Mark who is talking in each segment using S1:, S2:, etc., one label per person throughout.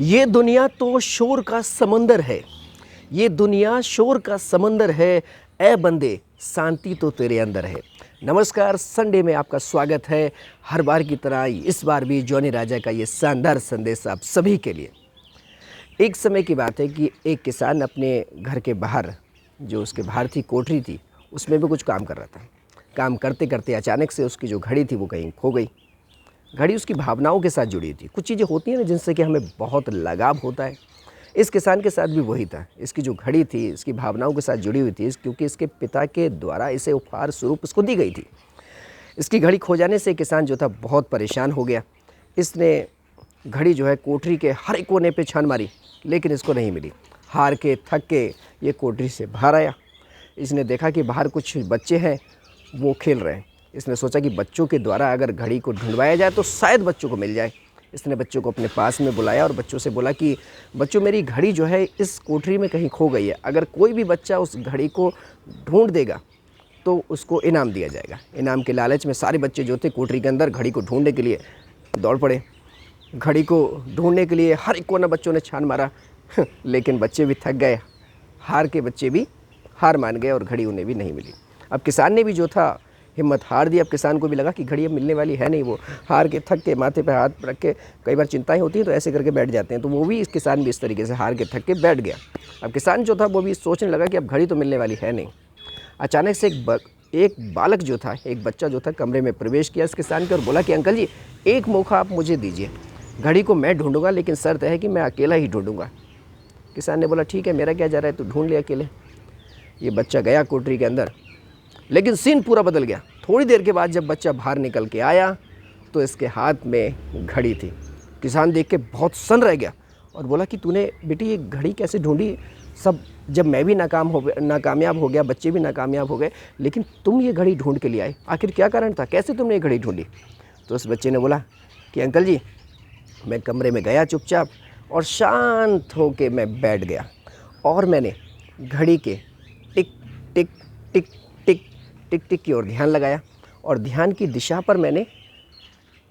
S1: ये दुनिया तो शोर का समंदर है, ये दुनिया शोर का समंदर है, ए बंदे शांति तो तेरे अंदर है। नमस्कार, संडे में आपका स्वागत है। हर बार की तरह इस बार भी जॉनी राजा का ये शानदार संदेश आप सभी के लिए। एक समय की बात है कि एक किसान अपने घर के बाहर, जो उसके बाहर थी कोठरी थी, उसमें भी कुछ काम कर रहा था। काम करते करते अचानक से उसकी जो घड़ी थी वो कहीं खो गई। घड़ी उसकी भावनाओं के साथ जुड़ी थी। कुछ चीज़ें होती हैं ना जिनसे कि हमें बहुत लगाव होता है। इस किसान के साथ भी वही था। इसकी जो घड़ी थी इसकी भावनाओं के साथ जुड़ी हुई थी, क्योंकि इसके पिता के द्वारा इसे उपहार स्वरूप इसको दी गई थी। इसकी घड़ी खो जाने से किसान जो था बहुत परेशान हो गया। इसने घड़ी जो है कोठरी के हर एक कोने पे छान मारी, लेकिन इसको नहीं मिली। हार के थक के ये कोठरी से बाहर आया। इसने देखा कि बाहर कुछ बच्चे हैं, वो खेल रहे हैं। इसने सोचा कि बच्चों के द्वारा अगर घड़ी को ढूंढवाया जाए तो शायद बच्चों को मिल जाए। इसने बच्चों को अपने पास में बुलाया और बच्चों से बोला कि बच्चों, मेरी घड़ी जो है इस कोठरी में कहीं खो गई है। अगर कोई भी बच्चा उस घड़ी को ढूंढ देगा तो उसको इनाम दिया जाएगा। इनाम के लालच में सारे बच्चे जो थे कोठरी के अंदर घड़ी को ढूंढने के लिए दौड़ पड़े। घड़ी को ढूंढने के लिए हर एक कोना बच्चों ने छान मारा लेकिन बच्चे भी थक गए। हार के बच्चे भी हार मान गए और घड़ी उन्हें भी नहीं मिली। अब किसान ने भी जो था हिम्मत हार दी। अब किसान को भी लगा कि घड़ी अब मिलने वाली है नहीं। वो हार के थक के माथे पे हाथ रख के, कई बार चिंताएं होती हैं तो ऐसे करके बैठ जाते हैं, तो वो भी इस किसान भी इस तरीके से हार के थक के बैठ गया। अब किसान जो था वो भी सोचने लगा कि अब घड़ी तो मिलने वाली है नहीं। अचानक से एक बालक जो था, एक बच्चा जो था, कमरे में प्रवेश किया इस किसान के और बोला कि अंकल जी, एक मौका आप मुझे दीजिए। घड़ी को मैं ढूंढूंगा, लेकिन शर्त है कि मैं अकेला ही ढूंढूंगा। किसान ने बोला ठीक है, मेरा क्या जा रहा है, तू ढूंढ ले अकेले। ये बच्चा गया कोठरी के अंदर, लेकिन सीन पूरा बदल गया। थोड़ी देर के बाद जब बच्चा बाहर निकल के आया तो इसके हाथ में घड़ी थी। किसान देख के बहुत सन्न रह गया और बोला कि तूने बेटी ये घड़ी कैसे ढूंढी? सब जब मैं भी नाकामयाब हो गया, बच्चे भी नाकामयाब हो गए, लेकिन तुम ये घड़ी ढूंढ के लिए आए, आखिर क्या कारण था? कैसे तुमने ये घड़ी ढूंढी? तो उस बच्चे ने बोला कि अंकल जी, मैं कमरे में गया चुपचाप और शांत होके मैं बैठ गया और मैंने घड़ी के टिक टिक टिक टिक टिक टिक की ओर ध्यान लगाया और ध्यान की दिशा पर मैंने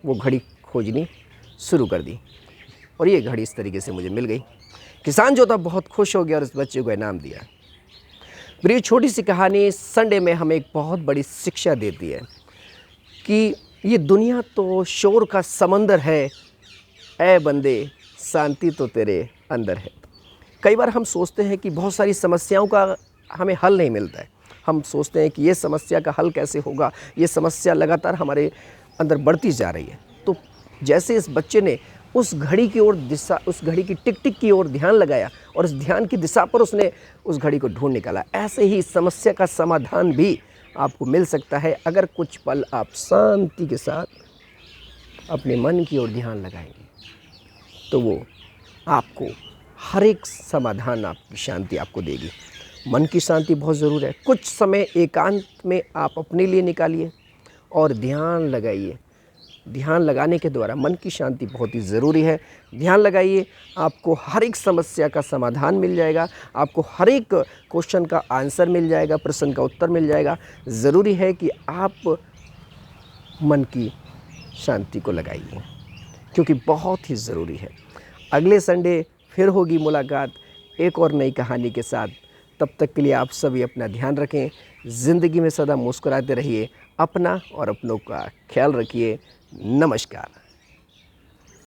S1: वो घड़ी खोजनी शुरू कर दी और ये घड़ी इस तरीके से मुझे मिल गई। किसान जो था बहुत खुश हो गया और इस बच्चे को इनाम दिया। प्रिय, छोटी सी कहानी संडे में हमें एक बहुत बड़ी शिक्षा देती है कि ये दुनिया तो शोर का समंदर है, ए बंदे शांति तो तेरे अंदर है। कई बार हम सोचते हैं कि बहुत सारी समस्याओं का हमें हल नहीं मिलता है। हम सोचते हैं कि ये समस्या का हल कैसे होगा, ये समस्या लगातार हमारे अंदर बढ़ती जा रही है। तो जैसे इस बच्चे ने उस घड़ी की ओर दिशा, उस घड़ी की टिक टिक की ओर ध्यान लगाया और इस ध्यान की दिशा पर उसने उस घड़ी को ढूंढ निकाला, ऐसे ही समस्या का समाधान भी आपको मिल सकता है अगर कुछ पल आप शांति के साथ अपने मन की ओर ध्यान लगाएंगे तो वो आपको हर एक समाधान, आपकी शांति आपको देगी। मन की शांति बहुत ज़रूर है। कुछ समय एकांत में आप अपने लिए निकालिए और ध्यान लगाइए। ध्यान लगाने के द्वारा मन की शांति बहुत ही ज़रूरी है। ध्यान लगाइए, आपको हर एक समस्या का समाधान मिल जाएगा, आपको हर एक क्वेश्चन का आंसर मिल जाएगा, प्रश्न का उत्तर मिल जाएगा। ज़रूरी है कि आप मन की शांति को लगाइए, क्योंकि बहुत ही ज़रूरी है। अगले संडे फिर होगी मुलाकात एक और नई कहानी के साथ। तब तक के लिए आप सभी अपना ध्यान रखें। ज़िंदगी में सदा मुस्कुराते रहिए। अपना और अपनों का ख्याल रखिए। नमस्कार।